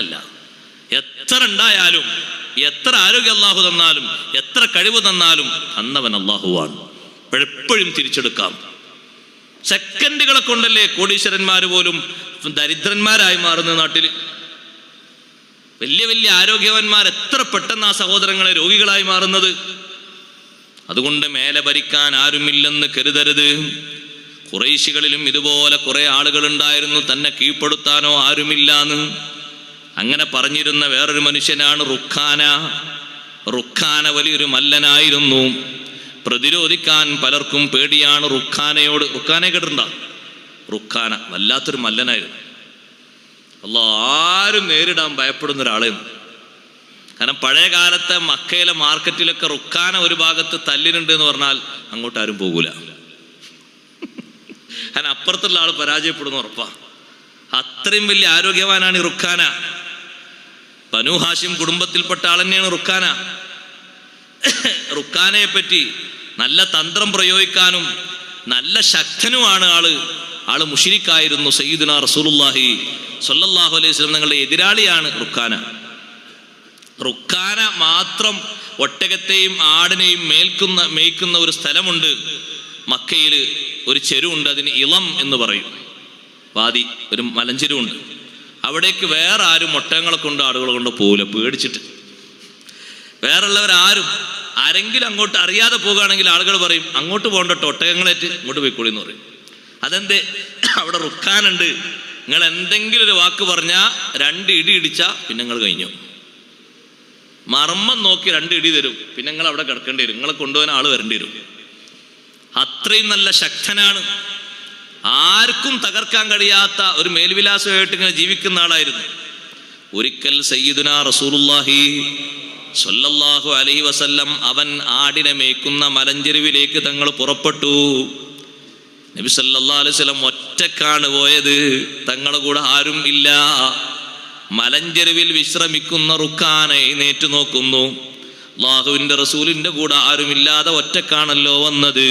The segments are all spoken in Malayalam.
പ്രശ്നമല്ല. എത്ര ഉണ്ടായാലും, എത്ര ആരോഗ്യം അള്ളാഹു തന്നാലും, എത്ര കഴിവ് തന്നാലും തന്നവൻ അള്ളാഹുവാണ്. എപ്പോഴും തിരിച്ചെടുക്കാം. സെക്കൻഡുകളെ കൊണ്ടല്ലേ കോടീശ്വരന്മാർ പോലും ദരിദ്രന്മാരായി മാറുന്ന നാട്ടിൽ. വലിയ വലിയ ആരോഗ്യവാന്മാർ എത്ര പെട്ടെന്ന് ആ സഹോദരങ്ങളെ രോഗികളായി മാറുന്നത്. അതുകൊണ്ട് മേലെ ഭരിക്കാൻ ആരുമില്ലെന്ന് കരുതരുത്. ഖുറൈശികളിലും ഇതുപോലെ കുറെ ആളുകൾ ഉണ്ടായിരുന്നു, തന്നെ കീഴ്പ്പെടുത്താനോ ആരുമില്ലാന്ന്. അങ്ങനെ പറഞ്ഞിരുന്ന വേറൊരു മനുഷ്യനാണ് റുഖാന. റുഖാന വലിയൊരു മല്ലനായിരുന്നു. പ്രതിരോധിക്കാൻ പലർക്കും പേടിയാണ് റുഖാനയോട്. റുഖാനെ കേട്ടിട്ടുണ്ടോ? റുഖാന വല്ലാത്തൊരു മല്ലനായിരുന്നു. ആരും നേരിടാൻ ഭയപ്പെടുന്ന ഒരാളാണ്. കാരണം പഴയ കാലത്തെ മക്കയിലെ മാർക്കറ്റിലൊക്കെ റുഖാന ഒരു ഭാഗത്ത് തല്ലിനുണ്ട് എന്ന് പറഞ്ഞാൽ അങ്ങോട്ട് ആരും പോകൂല. കാരണം അപ്പുറത്തുള്ള ആൾ പരാജയപ്പെടുന്ന ഉറപ്പാ. അത്രയും വലിയ ആരോഗ്യവാനാണ് ഈ റുഖാന. ബനു ഹാഷിം കുടുംബത്തിൽപ്പെട്ട ആൾ തന്നെയാണ് റുഖാന. റുഖാനയെ പറ്റി നല്ല തന്ത്രം പ്രയോഗിക്കാനും നല്ല ശക്തനുമാണ് ആള് മുശ്രിക്കായിരുന്നു. സയ്യിദുനാ റസൂലുള്ളാഹി സ്വല്ലല്ലാഹു അലൈഹി വസല്ലം തങ്ങളുടെ എതിരാളിയാണ് റുഖാന. റുഖാന മാത്രം ഒട്ടകത്തെയും ആടിനെയും മേയ്ക്കുന്ന ഒരു സ്ഥലമുണ്ട് മക്കയിൽ. ഒരു ചെരുവുണ്ട്, അതിന് ഇളം എന്ന് പറയും. വാദി, ഒരു മലഞ്ചെരുവുണ്ട്. അവിടേക്ക് വേറെ ആരും ഒട്ടകങ്ങളെ കൊണ്ട് ആടുകളെ കൊണ്ട് പോകില്ല, പേടിച്ചിട്ട്. ആരെങ്കിലും അങ്ങോട്ട് അറിയാതെ പോകുകയാണെങ്കിൽ ആളുകൾ പറയും അങ്ങോട്ട് പോകണ്ടട്ടോ, ഒട്ടകങ്ങളേറ്റ് ഇങ്ങോട്ട് പോയിക്കോളി എന്ന് പറയും. അതെന്തേ? അവിടെ റുഖാനുണ്ട്. നിങ്ങൾ എന്തെങ്കിലും ഒരു വാക്ക് പറഞ്ഞാൽ 2 ഇടി ഇടിച്ചാൽ പിന്നെ നിങ്ങൾ കഴിഞ്ഞു. മർമ്മം നോക്കി 2 ഇടി തരും, പിന്നെ നിങ്ങൾ അവിടെ കിടക്കേണ്ടി വരും. നിങ്ങളെ കൊണ്ടുപോകാൻ ആള് വരേണ്ടി വരും. അത്രയും നല്ല ശക്തനാണ്. ആർക്കും തകർക്കാൻ കഴിയാത്ത ഒരു മേൽവിലാസമായിട്ട് ഇങ്ങനെ ജീവിക്കുന്ന ആളായിരുന്നു. ഒരിക്കൽ സയ്യിദുനാ റസൂലുള്ളാഹി സ്വല്ലല്ലാഹു അലൈഹി വസല്ലം അവൻ ആടിനെ മേയ്ക്കുന്ന മലഞ്ചെരുവിലേക്ക് തങ്ങൾ പുറപ്പെട്ടു. നബി സല്ലല്ലാഹു അലൈഹി വസല്ലം ഒറ്റക്കാണ് പോയത്, തങ്ങളുടെ കൂടെ ആരും ഇല്ല. മലഞ്ചെരുവിൽ വിശ്രമിക്കുന്ന റുഖാനെ എഴുന്നേറ്റ് നോക്കുന്നു. അല്ലാഹുവിന്റെ റസൂലിന്റെ കൂടെ ആരുമില്ലാതെ ഒറ്റക്കാണല്ലോ വന്നത്.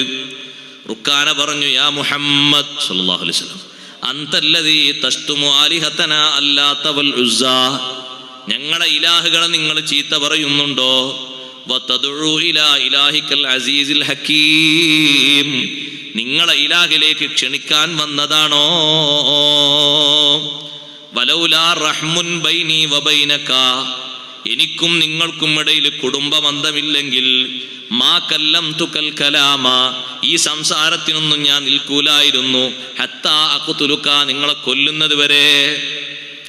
റുഖാന പറഞ്ഞു, യാ മുഹമ്മദ് സല്ലല്ലാഹു അലൈഹി വസല്ലം, അന്തല്ലദീ തശ്തുമു ആലിഹതനാ അല്ലാത വൽ ഉസ്സ, ഞങ്ങളുടെ ഇലാഹുകളെ നിങ്ങൾ ചീത്ത പറയുന്നുണ്ടോ? വതദഉ ഇലാ ഇലാഹിക്കൽ അസീസിൽ ഹകീം, നിങ്ങളെ ഇലാഹിലേക്ക് ക്ഷണിക്കാൻ വന്നതാണോ? വലൗലാ റഹ്മുൻ ബൈനി വബൈനക, എനിക്കും നിങ്ങൾക്കും ഇടയിൽ കുടുംബബന്ധമില്ലെങ്കിൽ മാ കല്ലംതുകൽ കലാമ, ഈ സംസാരത്തിനൊന്നും ഞാൻ നിൽക്കൂലായിരുന്നു. ഹത്താ അഖ്തുലുക, നിങ്ങളെ കൊല്ലുന്നത് വരെ.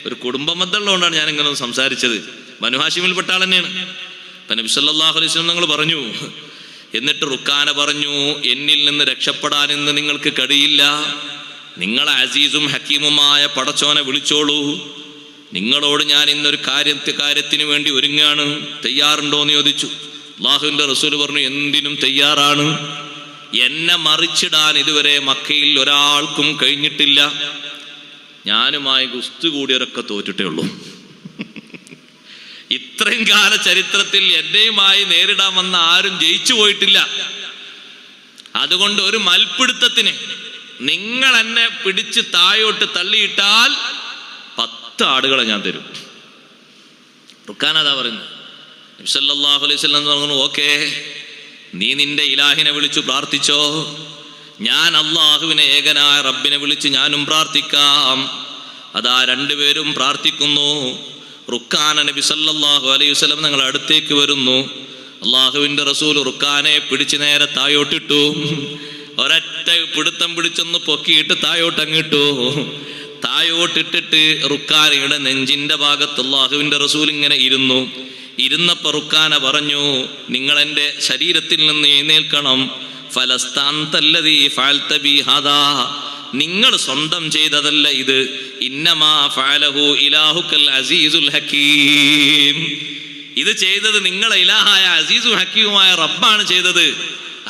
ഒരു കുടുംബബന്ധമുള്ളതുകൊണ്ടാണ് ഞാൻ ഇങ്ങനെ സംസാരിച്ചത്. ബനു ഹാഷിമിൽപ്പെട്ട ആൾ തന്നെയാണ്. അപ്പം നബി സല്ലല്ലാഹു അലൈഹി വസല്ലം നിങ്ങൾ പറഞ്ഞു. എന്നിട്ട് റുഖാന പറഞ്ഞു, എന്നിൽ നിന്ന് രക്ഷപ്പെടാൻ ഇന്ന് നിങ്ങൾക്ക് കഴിയില്ല. നിങ്ങളെ അസീസും ഹക്കീമുമായ പടച്ചോനെ വിളിച്ചോളൂ. നിങ്ങളോട് ഞാൻ ഇന്നൊരു കാര്യത്തിന് വേണ്ടി ഒരുങ്ങാണ്, തയ്യാറുണ്ടോ എന്ന് ചോദിച്ചു. അല്ലാഹുവിന്റെ റസൂൽ പറഞ്ഞു, എന്തിനും തയ്യാറാണ്. എന്നെ മറിച്ചിടാൻ ഇതുവരെ മക്കയിൽ ഒരാൾക്കും കഴിഞ്ഞിട്ടില്ല. ഞാനുമായി ഗുസ്തി കൂടിയവരൊക്കെ തോറ്റിട്ടേ ഉള്ളൂ. ഇത്രയും കാല ചരിത്രത്തിൽ എന്നെയുമായി നേരിടാൻ വന്ന ആരും ജയിച്ചു പോയിട്ടില്ല. അതുകൊണ്ട് ഒരു മൽപ്പിടുത്തത്തിന് നിങ്ങൾ എന്നെ പിടിച്ച് താഴോട്ട് തള്ളിയിട്ടാൽ 10 ആടുകളെ ഞാൻ തരും. റുഖാന അതാ പറയുന്നത്. നബി സല്ലല്ലാഹു അലൈഹി വസല്ലം പറഞ്ഞു, ഓക്കേ, നീ നിന്റെ ഇലാഹിനെ വിളിച്ചു പ്രാർത്ഥിച്ചോ, ഞാൻ അള്ളാഹുവിനെ ഏകനായ റബ്ബിനെ വിളിച്ച് ഞാനും പ്രാർത്ഥിക്കാം. അതാ 2 പേരും പ്രാർത്ഥിക്കുന്നു. റുഖാന നബി സല്ലല്ലാഹു അലൈഹി വസല്ലം ഞങ്ങളുടെ അടുത്തേക്ക് വരുന്നു. അള്ളാഹുവിന്റെ റസൂൽ റുഖാനെ പിടിച്ച് നേരെ താഴോട്ടിട്ടു. ഒരൊറ്റ പിടുത്തം പിടിച്ചൊന്ന് പൊക്കിയിട്ട് താഴോട്ടങ്ങിട്ടു. താഴോട്ടിട്ടിട്ട് റുഖാനയുടെ നെഞ്ചിന്റെ ഭാഗത്ത് അള്ളാഹുവിന്റെ റസൂൽ ഇങ്ങനെ ഇരുന്നപ്പോ റുഖാന പറഞ്ഞു, നിങ്ങൾ എൻ്റെ ശരീരത്തിൽ നിന്ന് എഴുന്നേൽക്കണം. ഫലസ്താന്തല്ലദീ ഫഅൽത ബി ഹാദാ, നിങ്ങൾ സ്വന്തം ചെയ്തതല്ല ഇത്. ഇന്നമാ ഫഅലഹു ഇലാഹുക്കൽ അസീസുൽ ഹകീം, ഇത് ചെയ്തത് നിങ്ങളെ ഇലാഹായ അസീസും ഹക്കീമുമായ റബ്ബാണ് ചെയ്തത്.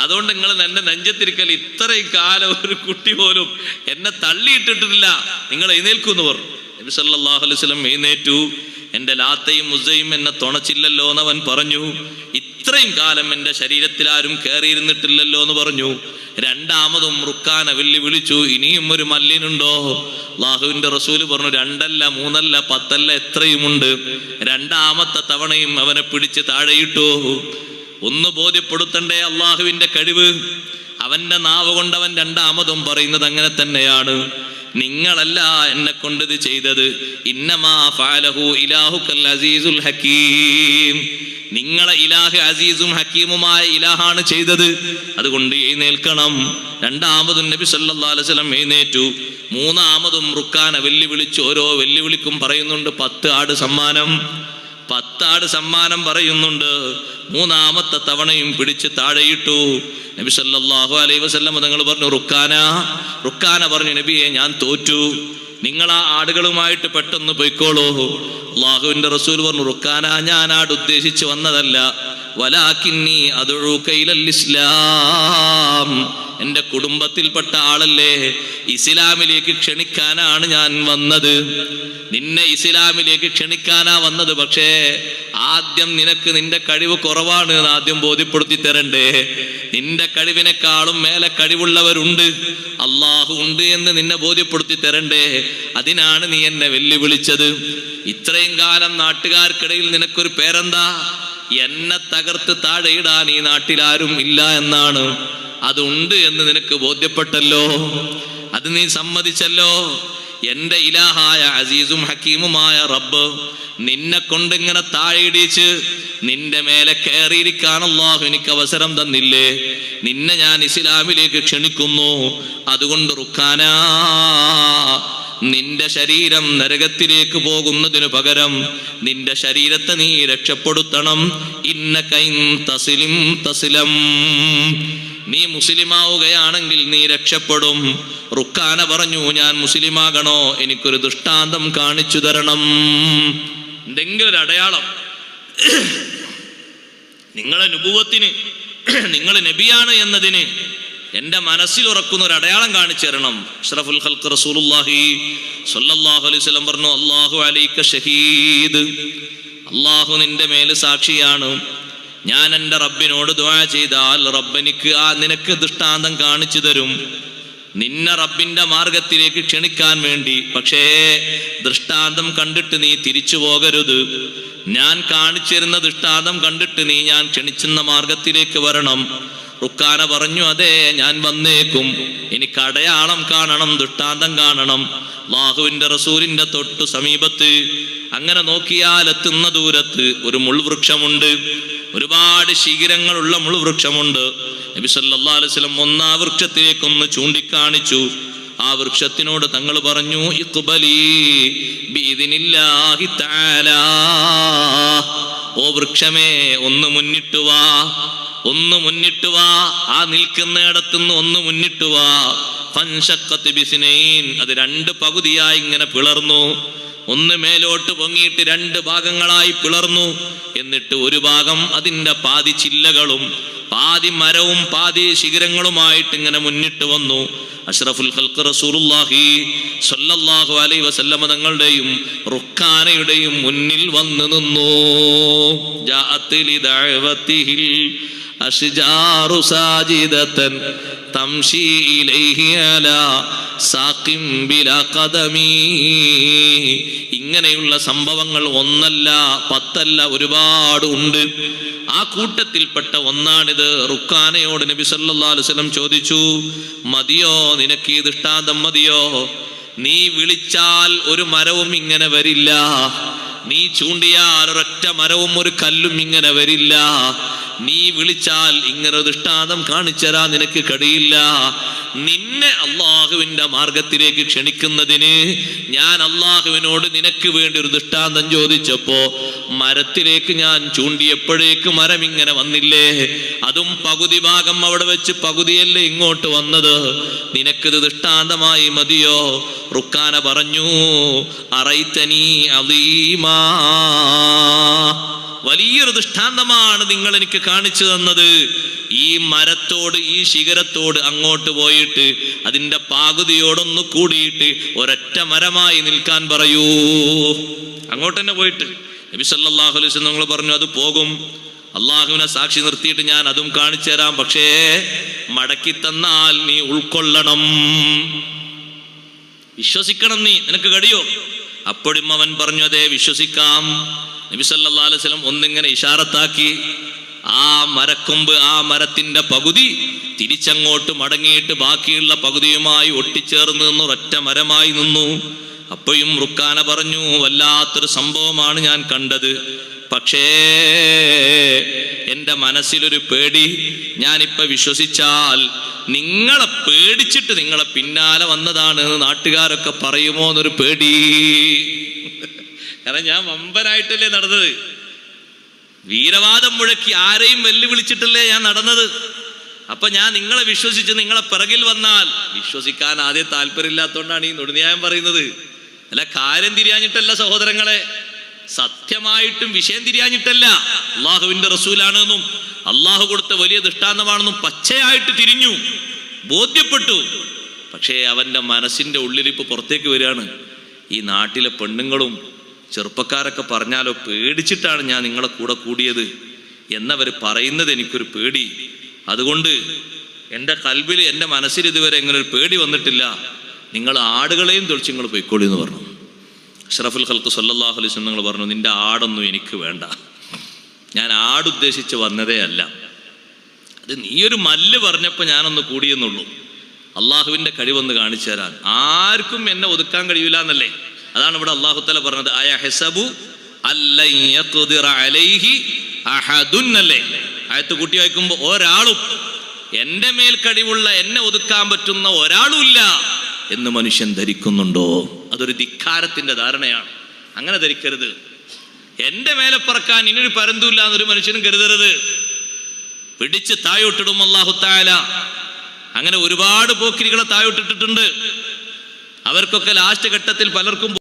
അതുകൊണ്ട് നിങ്ങൾ എന്റെ നെഞ്ചത്തിരിക്കൽ. ഇത്രയും കാലം ഒരു കുട്ടി പോലും എന്നെ തള്ളിയിട്ടിട്ടില്ല, നിങ്ങൾ എഴുന്നേൽക്കുമെന്ന് പറഞ്ഞു. നബി സല്ലല്ലാഹു അലൈഹി വസല്ലം എഴുന്നേറ്റു. എൻ്റെ ലാത്തയും മുസ്സയും എന്നെ തുണച്ചില്ലല്ലോ എന്നവൻ പറഞ്ഞു. ഇത്രയും കാലം എൻ്റെ ശരീരത്തിൽ ആരും കയറിയിരുന്നിട്ടില്ലല്ലോ എന്ന് പറഞ്ഞു. രണ്ടാമതും റുക്കാന വെല്ലുവിളിച്ചു, ഇനിയും ഒരു മല്ലിനുണ്ടോ? അല്ലാഹുവിൻ്റെ റസൂല് പറഞ്ഞു, 2 അല്ല 3 അല്ല 10 അല്ല എത്രയുമുണ്ട്. രണ്ടാമത്തെ തവണയും അവനെ പിടിച്ച് താഴെയിട്ടു. ഒന്ന് ബോധ്യപ്പെടുത്തണ്ടേ അള്ളാഹുവിൻ്റെ കഴിവ്. അവൻ്റെ നാവ് കൊണ്ട് അവൻ രണ്ടാമതും പറയുന്നത് അങ്ങനെ തന്നെയാണ്, നിങ്ങളല്ല എന്നെ കൊണ്ട് ഇത് ചെയ്തത്, ഇന്നമാ ഫഅലഹു ഇലാഹുക്കൽ അസീസുൽ ഹകീം, നിങ്ങളെ ഇലാഹ് അസീസും ഹക്കീമുമായ ഇലാഹാണ് ചെയ്തത്, അതുകൊണ്ട് എഴുന്നേൽക്കണം. രണ്ടാമതും നബി സല്ലല്ലാഹു അലൈഹി വസല്ലം എഴുന്നേറ്റു. മൂന്നാമതും റുക്കാന വെല്ലുവിളിച്ചു. ഓരോ വെല്ലുവിളിക്കും പറയുന്നുണ്ട് 10 ആട് സമ്മാനം, 10 ആട് സമ്മാനം പറയുന്നുണ്ട്. മൂന്നാമത്തെ തവണയും പിടിച്ച് താഴെയിട്ടു. നബി സല്ലല്ലാഹു അലൈഹി വസല്ലം തങ്ങൾ പറഞ്ഞു, റുക്കാന പറഞ്ഞു, നബിയെ ഞാൻ തോറ്റു, നിങ്ങൾ ആ ആടുകളുമായിട്ട് പെട്ടെന്ന് പൊയ്ക്കോളൂ. അല്ലാഹുവിൻ്റെ റസൂൽ പറഞ്ഞു, റുക്കാന ഞാൻ ആട് ഉദ്ദേശിച്ച് വന്നതല്ല, വലാകിന്നി അദ്ഉക ഇലൽ ഇസ്ലാം, എൻ്റെ കുടുംബത്തിൽപ്പെട്ട ആളല്ലേ, ഇസ്ലാമിലേക്ക് ക്ഷണിക്കാനാണ് ഞാൻ വന്നത്, നിന്നെ ഇസ്ലാമിലേക്ക് ക്ഷണിക്കാനാ വന്നത്. പക്ഷേ ആദ്യം നിനക്ക് നിന്റെ കഴിവ് കുറവാണ് എന്ന് ആദ്യം ബോധ്യപ്പെടുത്തി തരണ്ടേ. നിന്റെ കഴിവിനെക്കാളും മേലെ കഴിവുള്ളവരുണ്ട്, അള്ളാഹു ഉണ്ട് എന്ന് നിന്നെ ബോധ്യപ്പെടുത്തി തരണ്ടേ. അതിനാണ് നീ എന്നെ വെല്ലുവിളിച്ചത്. ഇത്രയും കാലം നാട്ടുകാർക്കിടയിൽ നിനക്കൊരു പേരെന്താ? എന്നെ തകർത്ത് താഴെയിടാൻ ഈ നാട്ടിൽ ആരും ഇല്ല എന്നാണ്. അതുണ്ട് എന്ന് നിനക്ക് ബോധ്യപ്പെട്ടല്ലോ, അത് നീ സമ്മതിച്ചല്ലോ. എൻ്റെ ഇലാഹായ അസീസും ഹക്കീമുമായ റബ്ബ് നിന്നെ കൊണ്ടിങ്ങനെ താഴെയിടിച്ച് നിന്റെ മേലെ കയറിയിരിക്കാൻ അല്ലാഹു എനിക്ക് അവസരം തന്നില്ലേ? നിന്നെ ഞാൻ ഇസ്ലാമിലേക്ക് ക്ഷണിക്കുന്നു. അതുകൊണ്ട് റുക്കാന, നിന്റെ ശരീരം നരകത്തിലേക്ക് പോകുന്നതിനു പകരം നിന്റെ ശരീരത്തെ നീ രക്ഷപ്പെടുത്തണം. ഇന്നകൈൻ തസ്ലിം തസ്ലം, നീ മുസ്ലിമാവുകയാണെങ്കിൽ നീ രക്ഷപ്പെടും. റുക്കാന പറഞ്ഞു, ഞാൻ മുസ്ലിമാകണോ? എനിക്കൊരു ദൃഷ്ടാന്തം കാണിച്ചു തരണം, എന്തെങ്കിലും ഒരു അടയാളം. നിങ്ങളെ നുബുവത്തിന്, നിങ്ങൾ നബിയാണ് എന്നതിന് എൻ്റെ മനസ്സിൽ ഉറക്കുന്ന ഒരു അടയാളം കാണിച്ചു തരണം. അഷ്റഫുൽ ഖൽഖ് റസൂലുള്ളാഹി സ്വല്ലല്ലാഹു അലൈഹി വസല്ലം പറഞ്ഞു, അല്ലാഹു അലൈക ഷഹീദ്, അല്ലാഹു നിന്റെ മേല് സാക്ഷിയാണ്. ഞാൻ എൻ്റെ റബ്ബിനോട് ദുആ ചെയ്താൽ റബ്ബ് എനിക്ക് നിനക്ക് ദൃഷ്ടാന്തം കാണിച്ചു തരും, നിന്നെ റബ്ബിന്റെ മാർഗത്തിലേക്ക് ക്ഷണിക്കാൻ വേണ്ടി. പക്ഷേ ദൃഷ്ടാന്തം കണ്ടിട്ട് നീ തിരിച്ചു പോകരുത്. ഞാൻ കാണിച്ചു തരുന്ന ദൃഷ്ടാന്തം കണ്ടിട്ട് നീ ഞാൻ ക്ഷണിച്ചുന്ന മാർഗത്തിലേക്ക് വരണം. റുക്കാന പറഞ്ഞു, അതെ ഞാൻ വന്നേക്കും, എനിക്ക് അടയാളം കാണണം, ദൃഷ്ടാന്തം കാണണം. അല്ലാഹുവിന്റെ റസൂലിന്റെ തൊട്ടു സമീപത്ത് അങ്ങനെ നോക്കിയാൽ എത്തുന്ന ദൂരത്ത് ഒരു മുൾവൃക്ഷമുണ്ട്, ഒരുപാട് ശിഖരങ്ങളുള്ള മുൾവൃക്ഷമുണ്ട്. നബി സല്ലല്ലാഹു അലൈഹി വസല്ലം ആ വൃക്ഷത്തിലേക്കൊന്ന് ചൂണ്ടിക്കാണിച്ചു. ആ വൃക്ഷത്തിനോട് തങ്ങൾ പറഞ്ഞു, ഇഖ്ബലി ബിഇദ്നില്ലാഹി തആല, ഓ വൃക്ഷമേ ഒന്ന് മുന്നിട്ട് വാ, ഒന്ന് മുന്നിട്ട് വാ, ആ നിൽക്കുന്നിടത്തുനിന്ന് ഒന്ന് മുന്നിട്ട് വാ. ഫൻശഖത്ത് ബിസ്നൈൻ, അത് 2 പകുതിയായി ഇങ്ങനെ പിളർന്നു. ഒന്ന് മേലോട്ട് പൊങ്ങിയിട്ട് 2 ഭാഗങ്ങളായി പിളർന്നു. എന്നിട്ട് ഒരു ഭാഗം അതിൻ്റെ പാതി ചില്ലകളും പാതി മരവും പാതി ശിഖരങ്ങളുമായിട്ട് ഇങ്ങനെ മുന്നിട്ട് വന്നു. അഷ്റഫുൽ ഖൽഖ് റസൂലുള്ളാഹി സ്വല്ലല്ലാഹു അലൈഹി വസല്ലം തങ്ങളുടെയും റുക്കാനയുടെയും മുന്നിൽ വന്നു നിന്നു. ജാഅത്ത് ലിദഅവതിഹിൽ അഷ്ജാറു സാജിദതൻ തംശി ഇലൈഹി അലാ സാഖിം ബിലാ ഖദമി. ഇങ്ങനെയുള്ള സംഭവങ്ങൾ 1 അല്ല 10 അല്ല, ഒരുപാട് ഉണ്ട്. ആ കൂട്ടത്തിൽപ്പെട്ട ഒന്നാണിത്. റുക്കാനയോട് നബി സല്ലല്ലാഹു അലൈഹി വസല്ലം ചോദിച്ചു, മതിയോ നിനക്ക് ഈ ദൃഷ്ടാന്തം മതിയോ? നീ വിളിച്ചാൽ ഒരു മരവും ഇങ്ങനെ വരില്ല, നീ ചൂണ്ടിയാൽ ഒരൊറ്റ മരവും ഒരു കല്ലും ഇങ്ങനെ വരില്ല. നീ വിളിച്ചാൽ ഇങ്ങനെ ദൃഷ്ടാന്തം കാണിച്ചരാൻ നിനക്ക് കഴിയില്ല. നിന്നെ അള്ളാഹുവിന്റെ മാർഗത്തിലേക്ക് ക്ഷണിക്കുന്നതിന് ഞാൻ അള്ളാഹുവിനോട് നിനക്ക് വേണ്ടി ഒരു ദൃഷ്ടാന്തം ചോദിച്ചപ്പോ മരത്തിലേക്ക് ഞാൻ ചൂണ്ടിയപ്പോഴേക്ക് മരം ഇങ്ങനെ വന്നില്ലേ? അതും പകുതി ഭാഗം അവിടെ വെച്ച് പകുതിയല്ലേ ഇങ്ങോട്ട് വന്നത്. നിനക്കിത് ദൃഷ്ടാന്തമായി മതിയോ? റുക്കാന പറഞ്ഞു, അറൈതനി അളീമാ, വലിയൊരു ദൃഷ്ടാന്തമാണ് നിങ്ങൾ എനിക്ക് കാണിച്ചു തന്നത്. ഈ മരത്തോട് ഈ ശിഖരത്തോട് അങ്ങോട്ട് പോയിട്ട് അതിന്റെ പാകുതിയോടൊന്ന് കൂടിയിട്ട് ഒരൊറ്റ മരമായി നിൽക്കാൻ പറയൂ. അങ്ങോട്ട് തന്നെ പോയിട്ട് നബി സല്ലല്ലാഹു അലൈഹി വസല്ലം പറഞ്ഞു, അത് പോകും. അള്ളാഹുവിനെ സാക്ഷി നിർത്തിയിട്ട് ഞാൻ അതും കാണിച്ചു തരാം, പക്ഷേ മടക്കി തന്നാൽ നീ ഉൾക്കൊള്ളണം, വിശ്വസിക്കണം, നിനക്ക് കഴിയോ? അപ്പോഴും അവൻ പറഞ്ഞു, അതെ വിശ്വസിക്കാം. നബി സല്ലല്ലാഹു അലൈഹി വസല്ലം ഒന്നിങ്ങനെ ഇശാറത്താക്കി. ആ മരക്കൊമ്പ്, ആ മരത്തിന്റെ പകുതി തിരിച്ചങ്ങോട്ട് മടങ്ങിയിട്ട് ബാക്കിയുള്ള പകുതിയുമായി ഒട്ടിച്ചേർന്ന് നിന്ന് ഒരൊറ്റ മരമായി നിന്നു. അപ്പോഴും റുക്കാന പറഞ്ഞു, വല്ലാത്തൊരു സംഭവമാണ് ഞാൻ കണ്ടത്, പക്ഷേ എൻ്റെ മനസ്സിലൊരു പേടി, ഞാനിപ്പോ വിശ്വസിച്ചാൽ നിങ്ങളെ പേടിച്ചിട്ട് നിങ്ങളെ പിന്നാലെ വന്നതാണ് നാട്ടുകാരൊക്കെ പറയുമോ എന്നൊരു പേടി. കാരണം ഞാൻ വമ്പനായിട്ടല്ലേ നടന്നത്, വീരവാദം മുഴക്കി ആരെയും വെല്ലുവിളിച്ചിട്ടല്ലേ ഞാൻ നടന്നത്. അപ്പൊ ഞാൻ നിങ്ങളെ വിശ്വസിച്ച് നിങ്ങളെ പിറകിൽ വന്നാൽ, വിശ്വസിക്കാൻ ആദ്യം താല്പര്യമില്ലാത്തതുകൊണ്ടാണ് ഈ നുടിന്യായം പറയുന്നത്. അല്ല കാര്യം തിരിയാഞ്ഞിട്ടല്ല സഹോദരങ്ങളെ, സത്യമായിട്ടും വിഷയം തിരിയാഞ്ഞിട്ടല്ല. അള്ളാഹുവിന്റെ റസൂലാണെന്നും അള്ളാഹു കൊടുത്ത വലിയ ദൃഷ്ടാന്തമാണെന്നും പച്ചയായിട്ട് തിരിഞ്ഞു, ബോധ്യപ്പെട്ടു. പക്ഷേ അവന്റെ മനസ്സിന്റെ ഉള്ളിൽ ഇപ്പൊ പുറത്തേക്ക് വരികയാണ്, ഈ നാട്ടിലെ പെണ്ണുങ്ങളും ചെറുപ്പക്കാരൊക്കെ പറഞ്ഞാലോ പേടിച്ചിട്ടാണ് ഞാൻ നിങ്ങളെ കൂടെ കൂടിയത് എന്നവർ പറയുന്നത് എനിക്കൊരു പേടി. അതുകൊണ്ട് എൻ്റെ കൽബിൽ, എൻ്റെ മനസ്സിൽ ഇതുവരെ ഇങ്ങനെ ഒരു പേടി വന്നിട്ടില്ല. നിങ്ങൾ ആടുകളെയും തൊഴിച്ച് നിങ്ങൾ പൊയ്ക്കോളി എന്ന് പറഞ്ഞു. അഷ്റഫുൽ ഖൽഖ് സല്ലല്ലാഹു അലൈഹി വസല്ലം നിങ്ങൾ പറഞ്ഞു, നിന്റെ ആടൊന്നും എനിക്ക് വേണ്ട, ഞാൻ ആടുദ്ദേശിച്ച് വന്നതേ അല്ല, അത് നീയൊരു മല്ല് പറഞ്ഞപ്പോൾ ഞാനൊന്ന് കൂടിയെന്നുള്ളൂ. അള്ളാഹുവിൻ്റെ കഴിവൊന്ന് കാണിച്ചു തരാൻ, ആർക്കും എന്നെ ഒതുക്കാൻ കഴിയില്ല എന്നല്ലേ. അതാണ് ഇവിടെ അല്ലാഹു തആല പറഞ്ഞത്, അയഹസബു അല്ലൻ യഖ്ദിറ അലൈഹി അഹദുൻ അല്ലേ. ആയത്ത് കൂട്ടി വായിക്കുമ്പോൾ ഒരാളും, എൻ്റെ മേൽ കഴിവുള്ള, എന്നെ ഒതുക്കാൻ പറ്റുന്ന ഒരാളുമില്ല എന്ന് മനുഷ്യൻ ധരിക്കുന്നുണ്ടോ? അതൊരു ധിക്കാരത്തിന്റെ ധാരണയാണ്. അങ്ങനെ ധരിക്കരുത്. എൻ്റെ മേലെ പറക്കാൻ ഇനിയൊരു പരന്തുമില്ല എന്നൊരു മനുഷ്യനും കരുതരുത്. പിടിച്ച് താഴോട്ടിടും അല്ലാഹു തആല. അങ്ങനെ ഒരുപാട് പോക്കിരികളെ താഴോട്ടിട്ടിട്ടുണ്ട്. അവർക്കൊക്കെ ലാസ്റ്റ് ഘട്ടത്തിൽ പലർക്കും